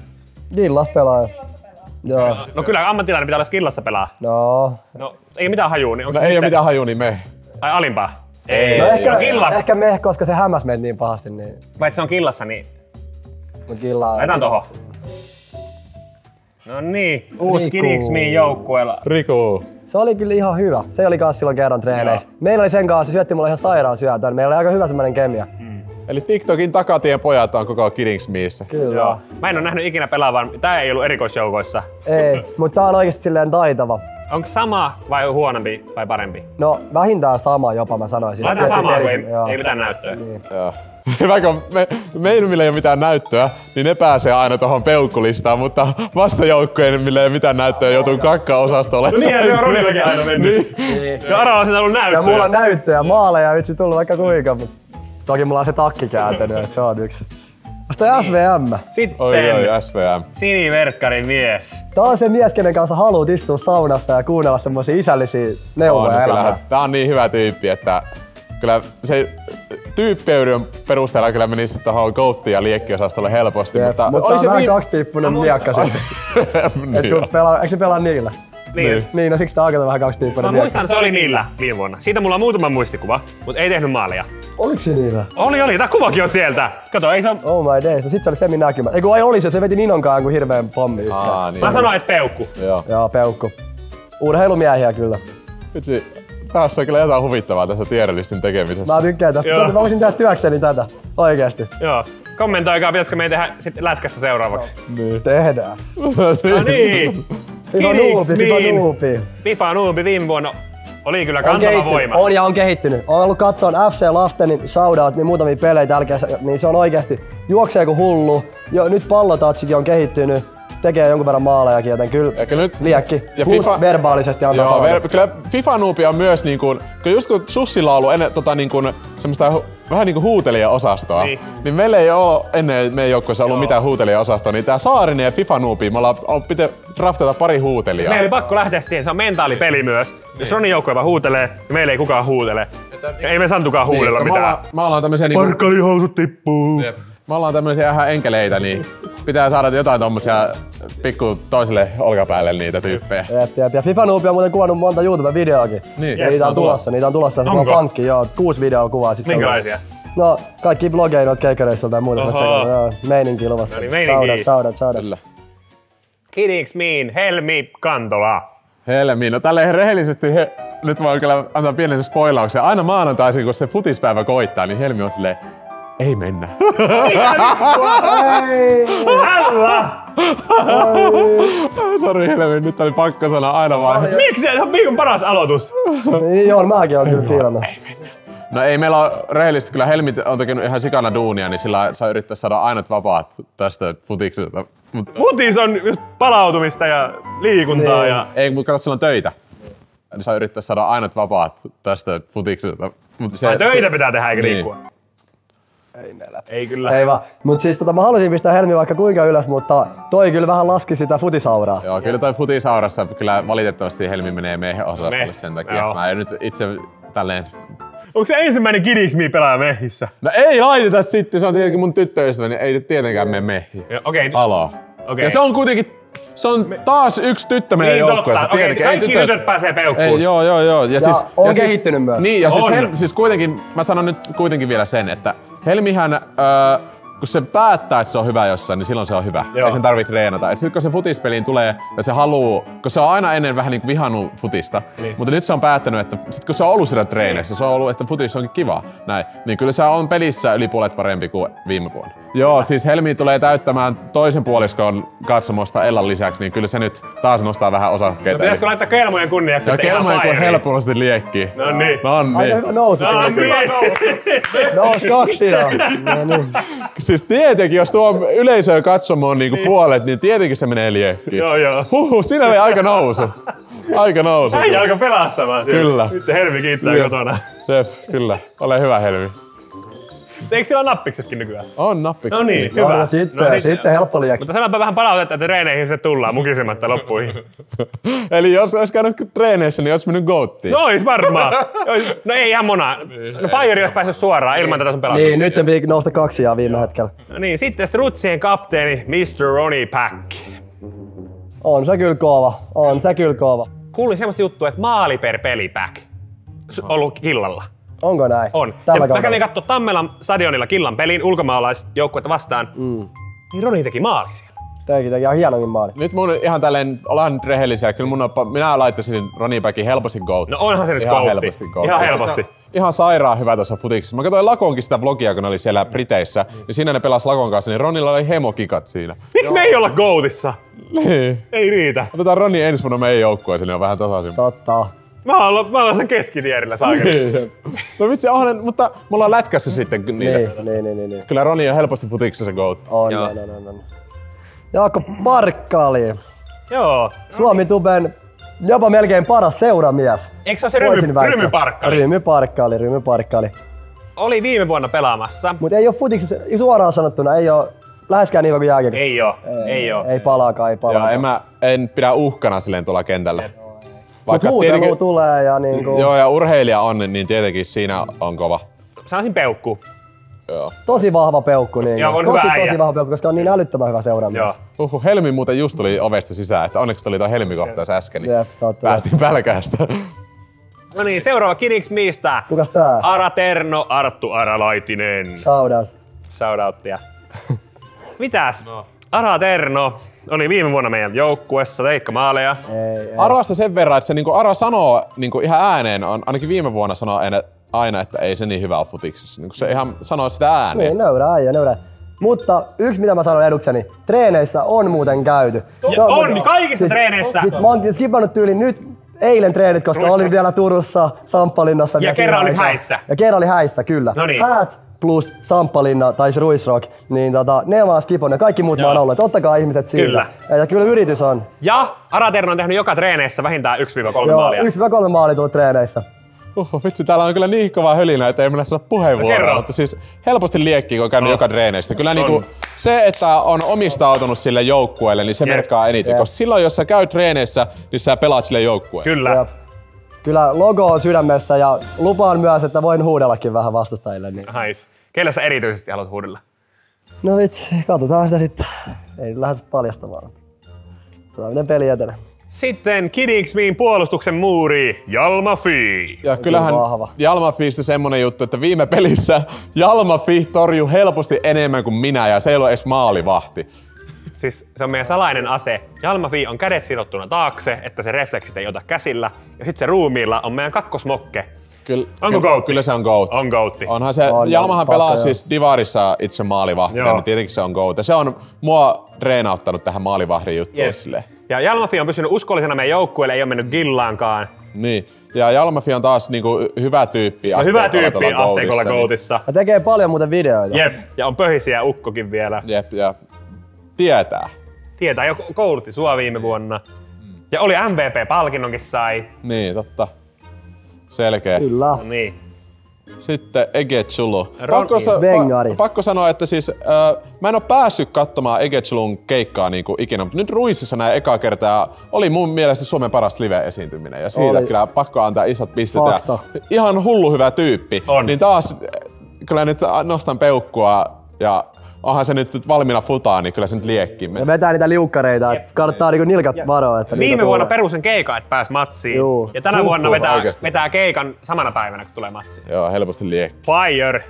Gillas pelaaja. Joo. No kyllä ammattilainen pitää olla Skillassa pelaa. No. No ei mitään hajuu, niin onko No se ei oo sitten... mitään haju, niin me. Ai alimpaa? Ei. No Killa. ehkä me, koska se hämäs meitä niin pahasti, niin... Vai se on Killassa, niin No Gilla... laitetaan tohon. No niin, uusi Riku. Kidixmin joukkueella. Riku. Se oli kyllä ihan hyvä. Se oli kans silloin kerran treeneissä. Meillä oli sen kanssa, se syötti mulle ihan sairaan syötön. Meillä oli aika hyvä semmonen kemia. Eli TikTokin takatien pojat on koko Kidingsmiissä. Kyllä. Joo. Mä en oo nähnyt ikinä pelaavan, tää ei ollut erikoisjoukoissa. Ei, mutta tää on oikeesti silleen taitava. Onko sama vai huonompi vai parempi? No vähintään sama jopa mä sanoisin. Laitetaan samaa, kun Joo. ei mitään näyttöä. Joo. Vaikka meidän millä ei ole mitään näyttöä, niin ne pääsee aina tuohon peukkulistaan, mutta vastajoukkojen millä ei ole mitään näyttöä joutuu kakka-osastolle. No niinhän se on Ronillakin aina mennyt. Ja Aralla on sitä ollut näyttöä. Ja mulla on näyttöjä, maaleja vitsi tullut vaikka kuinka, mutta toki mulla on se takki kääntynyt, että se on yksi. Onks toi SVM? Sitten Oi SVM. siniverkkarin mies. Tää on se mies, kenen kanssa haluut istua saunassa ja kuunnella semmosia isällisiä neuvoja elämää. Tää on niin hyvä tyyppi, että kyllä se tyyppeyden perusteella kyllä menisi tuohon Goattiin ja liekkiosastolle helposti, mutta Mutta on vähän kaksipiippunen miekka sitten. Niin. Eikö se pelaa niillä? Niin, no siksi tää on vähän kaksipiippunen Mä miekka. muistan, se oli niillä viime vuonna. Siitä mulla on muutama muistikuva, mutta ei tehnyt maalia. Oliks se niillä? Oli. Tää kuvakin on sieltä. Kato, ei se on... Oh my days, sit se oli seminäkymä. Eiku ei oli se veti Ninonkaan kuin hirveen pommi yhtään. Niin. Mä sanoin, että peukku. Joo. Joo, peukku. Urheilumiehiä kyllä. Vitsi, tässä on kyllä jotain huvittavaa tässä tierlistin tekemisessä. Mä tykkään tästä. Joo. Mä voisin tehdä työkseni tätä. Oikeesti. Joo. Kommentoikaa, pitäisikö meidän tehdä sitten lätkästä seuraavaksi. Niin. Tehdään. No niin. FIFA nuupi. FIFA nuupi viime vuonna oli kyllä On kantava kehittynyt. voima. On ja on kehittynyt. On ollut kattoon FC Lastenin shoutout, niin muutamia pelejä tälkeen, niin se on oikeesti juoksee kuin hullu. Jo, nyt pallotatsikin on kehittynyt. Tekee jonkun verran maalejakin, joten kyllä nyt, liekki. ja Plus FIFA, verbaalisesti antaa joo, palata. kyllä FIFA Noobi on myös niinku, just kun Sussilla on ollut ennen niinku, semmoista vähän niinku huutelijaosastoa, niin meillä ei ole ennen meidän joukkueessa ollut mitään huutelijaosastoa, niin tää Saarinen ja FIFA Noobi, me ollaan pitää draftata pari huutelijaa. Meillä oli pakko lähteä siihen, se on mentaalipeli myös. Jos Ronin joukkue vaan huutelee, niin meillä ei kukaan huutele. Ja ei me Santukaan huudella mitään. Me ollaan tämmösiä niinku... Parkkalihousut tippuu. Me ollaan tämmöisiä ihan enkeleitä, niin pitää saada jotain tommosia pikku toiselle olkapäälle niitä tyyppejä. Jep. Ja FIFA Noobi on muuten kuvannut monta YouTube-videoakin. Niin. Ja niitä on tulossa. Se on pankki, joo. 6 videokuvaa. Minkälaisia? No, kaikki blogeja noita keikkareissulta ja muuta. Joo, meininki luvassa. No niin, meininki. Saudat. Kyllä. Kiddings mean, Helmi Kantola. Helmi, no tälleen rehellisesti nyt voin kyllä antaa pienen spoilauksen. Aina maanantaisin, kun se futispäivä koittaa, niin Helmi on silleen, ei mennä. Sori Helmi, nyt oli pakko sanoa aina vaan. Miksi? Se on viikon paras aloitus. Niin joo, mäkin oon kyllä fiilannut. No ei meillä ole rehellisesti, kyllä Helmi on tekenyt ihan sikana duunia, niin sillä saa yrittää saada ainut vapaat tästä futiksesta. Futis on just palautumista ja liikuntaa ja... Ei, mutta kato, sillä on töitä. Saa yrittää saada ainut vapaat tästä futiksesta. Töitä pitää tehdä eikä Niin. liikkua. Ei kyllä. Ei vaan. Mut siis mä halusin pistää Helmi vaikka kuinka ylös, mutta toi kyllä vähän laski sitä futisauraa. Joo, kyllä toi futisaurassa kyllä valitettavasti Helmi menee miehen osastolle sen takia. Joo. Mä en nyt itse tälleen... Onko se ensimmäinen Kiddings Me pelaaja mehissä? No ei laiteta sitten, se on tietenkin mun tyttöystäväni, ei nyt tietenkään mene mehiin. Okei. Alaa. Okei. Ja se on kuitenkin, se on taas yksi tyttö meidän Niin joukkueessa. totta. Okei, kaikki tytöt pääsee peukkuun. Ei, joo. Ja on kehittynyt myös. Niin, ja On. siis kuitenkin, mä sanon nyt kuitenkin vielä sen, että Helmihän kun se päättää, että se on hyvä jossain, niin silloin se on hyvä. Joo. Ei sen tarvitse treenata. Sitten kun se futispeliin tulee ja se haluu, kun se on aina ennen vähän niin kuin vihannut futista, mutta nyt se on päättänyt, että sit kun se on ollut siellä treeneissä, se on ollut, että futis onkin kiva, näin, niin kyllä se on pelissä yli puolet parempi kuin viime vuonna. Joo, siis Helmi tulee täyttämään toisen puoliskon katsomosta Ellan lisäksi, niin kyllä se nyt taas nostaa vähän osakkeita. No pitäisikö laittaa Kelmojen kunniaksi, että Kelmojen kun helposti liekkii. No niin. Aika hyvä nousu. Nousi 2 joo. Siis tietenkin, jos tuo yleisöä katsomoon niinku puolet, niin tietenkin se menee liekkiin. Joo. Siinä oli aika nousu. Aika nousu. Äijä alkoi pelastamaan. Kyllä. Nyt Helmi kiittää kotona. Jep, kyllä. Ole hyvä Helmi. Eikö sillä ole nappiksetkin nykyään? On nappikset. No niin, hyvä. No, sitten helppo liekki. Mutta sanonpa vähän palautetta, että treeneihin sitten tullaan mukisematta loppuihin. Eli jos olisi käynyt treeneissä, niin olisi mennyt goattiin. No ois varmaan. No ei ihan monaa. No Fire olisi päässyt suoraan ilman tätä sun pelausta. Niin, nyt sen piti nousta 2 viime hetkellä. No niin, sitten Strutsien kapteeni Mr. Ronnie Pack. On se kyllä kova. Kuulin semmoista juttua, että maali per peli Pack. Ollut killalla. Onko näin? On. Mä kävin katsoa Tammelan stadionilla killan pelin ulkomaalaisjoukkuetta vastaan. Niin Roni teki maali siellä. Teki ihan hienokin maali. Nyt mun ihan tälleen, ollaan nyt rehellisiä, kyllä minä laittaisin Ronnie Packin helposti goat. No onhan se nyt ihan goatti. helposti goat. Ihan helposti. Ihan sairaan hyvä tuossa futiksessa. Mä katsoin Lakonkin sitä vlogia, kun ne oli siellä Briteissä, ja siinä ne pelas Lakon kanssa, niin Ronilla oli hemokikat siinä. Miksi me ei olla goatissa? Niin. Ei riitä. Otetaan Ronnie ensi vuonna meidän joukkueeseen, niin on vähän tasaisin. Totta. Mä oon sen keskitierillä saakeli. No vitsi, mutta me ollaan lätkässä sitten niitä. Niin. Kyllä Ronnie on helposti futiksessa goat. On. Jaakko Parkkali. Joo. Suomi-tuben jopa melkein paras seuramies. Eikö se ole se Rymy Parkkali? Oli viime vuonna pelaamassa. Mut ei oo futiksessa, suoraan sanottuna, ei oo läheskään niin kuin jääkiekossa. Ei oo. Ei palaakaan. Joo, en pidä uhkana silleen tuolla kentällä. Vaikka huutelu tulee ja niinku... Joo, ja urheilija on, niin tietenkin siinä on kova. Sanoisin peukku. Joo. Tosi vahva peukku. Niin. Joo, on tosi vahva peukku, koska on niin älyttömän hyvä seuraamies. Helmi muuten just tuli ovesta sisään, että onneksi tuli tuo Helmi-kohtaus äsken, niin päästiin pälkästä. No niin, seuraava Kidix mistä? Kukas tää? Ara Terno, Arttu Aralaitinen. Shoutouttia. Mitäs? No. Ara Terno oli viime vuonna meidän joukkuessa, teikka maaleja. Ei. Arasta sen verran, että se niinku Ara sanoo niinku ihan ääneen, ainakin viime vuonna sanoo aina, että ei se niin hyvä ole futiksessa. Niinku se ihan sanoo sitä ääneen. Niin, nöyrä. Mutta yksi mitä mä sanon edukseni, treeneissä on muuten käyty. On, kaikissa treeneissä. Siis mä oon skipannut tyyliin nyt eilen treenit, koska olin vielä Turussa, Samppalinnassa. Ja kerran oli häissä. Ja kerran oli häissä, kyllä. Noniin. Häät plus Samppalinna tai Ruisrock, niin ne mä oon skipannut ja kaikki muut mä oon ollut. Et ottakaa ihmiset siitä. Kyllä. Ja kyllä yritys on. Ja Ara Terno on tehnyt joka treeneissä vähintään 1-3 maalia. 1-3 maalia tullut treeneissä. Vitsi, täällä on kyllä niin kova hölinä, että ei mennä sanoa puheenvuoroa, mutta siis helposti liekkii, kun on käynyt joka treeneistä. Kyllä niinku se, että on omistautunut sille joukkueelle, niin se merkkaa eniten, koska silloin, jos sä käyt treeneissä, niin sä pelaat sille joukkueelle. Kyllä. Jep. Kyllä logo on sydämessä ja lupaan myös, että voin huudellakin vähän vastustajille. Niin. Hais. Kelle sä erityisesti haluat huudella? No vitsi, katsotaan sitä sitten. Ei lähdetä paljastamaan. Katsotaan miten peli etenee. Sitten Kidixmiin puolustuksen muuri, Jalma Fi. Ja kyllähän Jalma Fiistä semmonen juttu, että viime pelissä Jalma Fi torjui helposti enemmän kuin minä ja se ei ollut edes maalivahti. Siis se on meidän salainen ase. Jalma Fi on kädet sidottuna taakse, että se refleksit ei ota käsillä. Ja sitten se ruumiilla on meidän kakkosmokke. Onko goatti? Kyllä se on goat. On goatti. Onhan se, Jalmahan pelaa siis Divarissa itse maalivahtina, niin tietenkin se on goat. Ja se on mua treenauttanut tähän maalivahdin juttuun silleen. Ja Jalma Fi on pysynyt uskollisena meidän joukkueelle, ei ole mennyt gillaankaan. Niin. Ja Jalma Fi on taas niinku hyvä tyyppi asteikolla goatissa. Ja tekee paljon muuten videoita. Jep. Ja on pöhisiä ukkokin vielä. Jep. Ja tietää. Tietää. Jo koulutti sua viime vuonna. Ja oli MVP-palkinnonkin sai. Niin, totta. Selkeä. Kyllä. No niin. Sitten Egechulu. Pakko sanoa, että siis mä en oo päässyt katsomaan Egechulun keikkaa niinku ikinä, mutta nyt Ruississa näin ekaa kertaa oli mun mielestä Suomen paras live-esiintyminen. Ja siitä kyllä pakko antaa isot pistet. Ihan hullu hyvä tyyppi. On. Niin taas kyllä nyt nostan peukkua ja onhan se nyt valmiina futaa, niin kyllä se nyt liekkii. Ja vetää niitä liukkareita, että kannattaa niinku nilkat varoa. Että viime vuonna perusen keikan, että pääs matsiin. Juu. Ja tänä vuonna vetää keikan samana päivänä, kun tulee matsiin. Joo, helposti liekkii. Fire!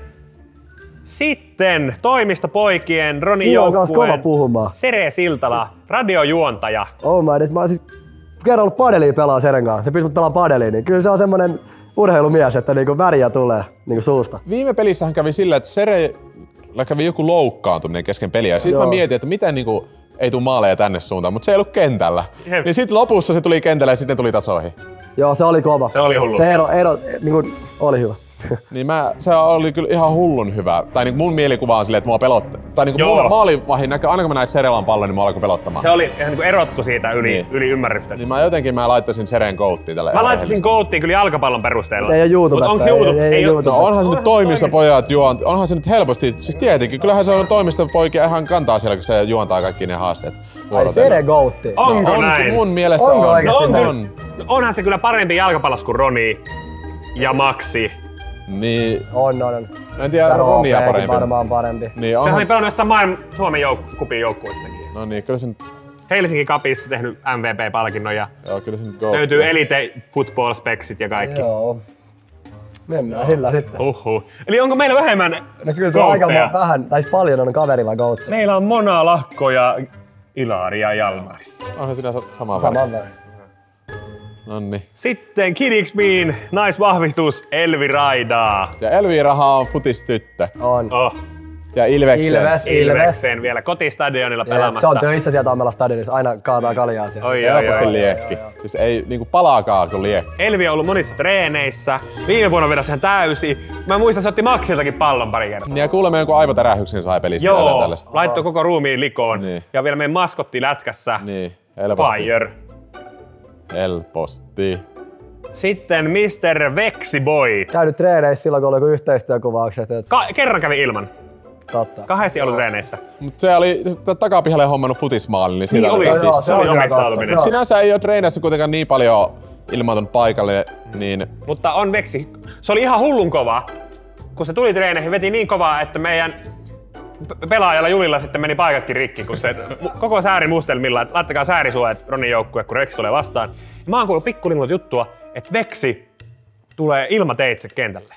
Sitten toimistopoikien Roni Siinä on kans kova joukkueen puhumaan. Sere Siltala, radiojuontaja. Oh my god, mä oon siis kerran ollut padelia pelaa Seren kanssa. Se pyysi mut pelaa padelia, niin kyllä se on semmonen urheilumies, että niinku väriä tulee niinku suusta. Viime pelissähän kävi sillä, että Sere kävi joku loukkaantuminen kesken peliä. Ja sit mä mietin, että miten niinku ei tuu maaleja tänne suuntaan, mutta se ei ollut kentällä. Niin sit lopussa se tuli kentällä ja sitten tuli tasoihin. Joo, se oli kova. Se oli hullu. Se ero niinku, oli hyvä. Niin se oli kyllä ihan hullun hyvä. Tai niinku mun mielikuva on silleen, että mua pelottaa. Tai niinku mulla maalivahin näkö, aina kun mä näin Serelan pallon, niin mua alkoi pelottamaan. Se oli ihan niinku erottu siitä yli ymmärrystä. Niin mä laittaisin Seren goattiin tälle. Mä laittaisin goattiin kyllä jalkapallon perusteella. Ei oo YouTubetta. Mut onks se YouTube? Ei No onhan se nyt toimistopojat onhan se nyt helposti, siis tietenkin, kyllähän se on toimistopoikia ihan kantaa siellä, kun se juontaa kaikki ne haasteet. Ai Sere goatti. Onko on, näin? Mun mielestä Onko on. oikeesti näin? On. Onhan se kyllä parempi jalkapallossa kuin Roni ja Maxi. Niin. On. En tiedä, Ronia parempi. Varmaan parempi. Niin, Sehän oli pelannut jossain maailman Suomen kupin joukkuissakin. No niin, kyllä se nyt. Helsinki Cupissa tehnyt MVP-palkinnon ja Joo, kyllä se nyt goat. löytyy Elite Football Speksit ja kaikki. Joo. Mennään sillä sitten. Eli onko meillä vähemmän No kyllä tuo aika goatteja? vähän, tai paljon on kaverilla goatteja. Meillä on Mona, Lahko ja Ilari ja Jalmari. Onhan siinä sama väri. Saman verran. Nonni. Sitten Kidiksmiin naisvahvistus Elvi Raidaa. Ja Elvirahan on futistyttö. On. Oh, Ja Ilveksen. Ilveksen vielä kotistadionilla pelaamassa. Se on töissä siellä Tammelan stadionissa, aina kaataa kaljaa siellä. Helposti liekki. Siis ei niinku palaakaan kuin liekki. Elvi on ollut monissa treeneissä. Viime vuonna vedä sen täysin. Mä muistan, se otti Maxiltakin pallon pari kertaa. Niin ja kuulemme jonkun aivotärähyksen sai pelistä. Joo, tällaista. laittoi koko ruumiin likoon. Niin. Ja vielä meidän maskotti lätkässä. Niin, helposti. Fire. Helposti. Sitten Mr. Vexiboy. Käynyt treeneissä silloin, kun oli joku yhteistyökuvaukset. Kerran kävi ilman. Totta. Kahdesti ollut treeneissä. Mut se oli takapihalle hommannut futismaalin, niin siitä Niin oli, käytiin. se oli on omistautuminen. kyllä Sinänsä ei ole treeneissä kuitenkaan niin paljon ilmaantunut paikalle, niin Mutta on Veksi. Se oli ihan hullun kova. Kun se tuli treeneihin, veti niin kovaa, että meidän pelaajalla Julilla sitten meni paikatkin rikki, kun se koko sääri mustelmilla, että laittakaa säärisuojat Ronin joukkue, kun Rex tulee vastaan. Ja mä oon kuullut pikkulingot juttua, että Veksi tulee ilmateitse kentälle.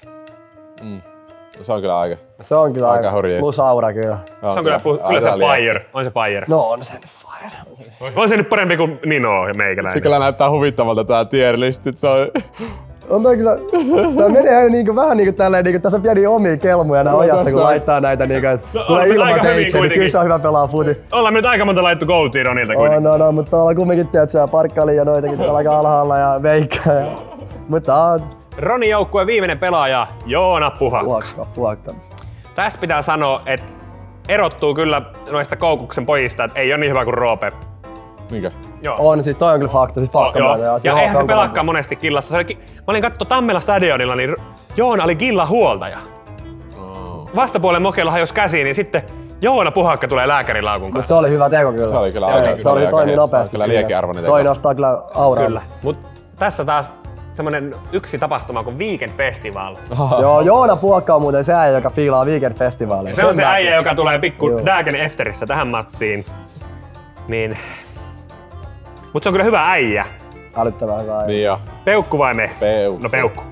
se on kyllä aika. Se on kyllä Aika hurjaa. plus aura kyllä. Se on kyllä se fire. On se fire. No on se fire. On se nyt parempi kuin Nino ja meikäläinen. Se kyllä näyttää huvittavalta tää tier-listit. Se on... On toi kyllä, tää menee aina niinku, vähän niinku tälleen, niinku, tässä on pieni omia kelmuja nää ojassa, kun laittaa näitä niinku, tulee ilmateitse, niin kyllä se on hyvä pelaa futista. Ollaan nyt aika monta laittu goatiin Ronilta kuitenkin. No, mutta tuolla kumminkin tiedät, parkkali ja noitakin tuolla aika alhaalla ja veikkaa. Mutta Ronin joukkueen viimeinen pelaaja, Joona Puhakka. puhakka. Tästä pitää sanoa, että erottuu kyllä noista Koukuksen pojista, että ei ole niin hyvä kuin Roope. Minkä? Joo. On, siis toi on kyllä fakta, siis pakka Joo. Ja eihän se pelaakaan monesti killassa. Mä olin katso Tammela stadionilla, niin Joona oli killan huoltaja. Vastapuolen mokeilla hajosi käsiin, niin sitten Joona Puhakka tulee lääkärilaukun Mutta kanssa. se oli hyvä teko kyllä. Se oli kyllä se oli toimi nopeasti. Kyllä liekiarvoinen teko. Toi nostaa kyllä auraa. Kyllä. Mut tässä taas semmonen yksi tapahtuma kuin Weekend Festival. Joo, Joona Puhakka on muuten se äijä, joka fiilaa Weekend Festivalia. Se on se äijä, joka tulee pikku Dagen Efterissä tähän matsiin. Niin. Mut se on kyllä hyvä äijä. Älyttävän hyvä äijä. Niin jo. Peukku vai me? Peukku. No peukku.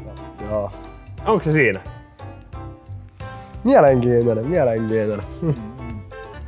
Joo. Onko se siinä? Mielenkiintoinen.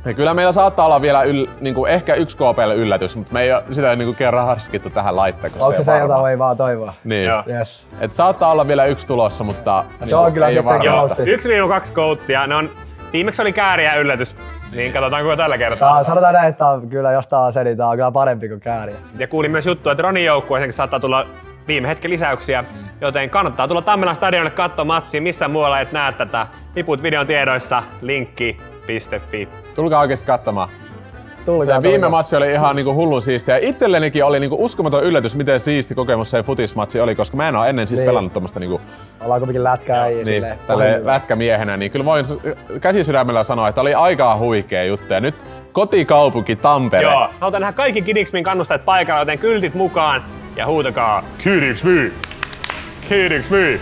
Ja kyllä meillä saattaa olla vielä niinku ehkä yksi KP:lle yllätys, mutta me ei ole sitä niinku kerran harskittu tähän laittaa, kun Onko se ei jota voi vaan toivoa? Niin. Joo. Yes. Et saattaa olla vielä yksi tulossa, mutta Se on kyllä ei ole sitten varmuutta. Joo, 1-2 goattia. Ne on, viimeksi oli Kääriä yllätys. Niin katsotaan kuinka tällä kertaa. Sanotaan näin, että kyllä jos tää on se, niin tää on kyllä parempi kuin Kääriä. Ja kuulin myös juttua, että Ronin joukkueeseenkin saattaa tulla viime hetken lisäyksiä, joten kannattaa tulla Tammelan stadionille katsoa matsia, missä muualla et näe tätä. Liput videon tiedoissa, linkki.fi. Tulkaa oikeesti katsomaan. Tulkaa, Se viime matsi oli ihan niinku hullun siistiä. Itsellenikin oli niinku uskomaton yllätys, miten siisti kokemus se futismatsi oli, koska mä en oo ennen siis pelannut tommosta niinku Ollaan kumminkin lätkää äijä niin, silleen. tälleen lätkämiehenä, niin kyllä voin käsisydämellä sanoa, että oli aika huikea juttu. Ja nyt kotikaupunki Tampere. Joo, halutaan nähdä kaikki Kidiksmin kannustajat paikalla, joten kyltit mukaan ja huutakaa Kidiksmi! Kidiksmi!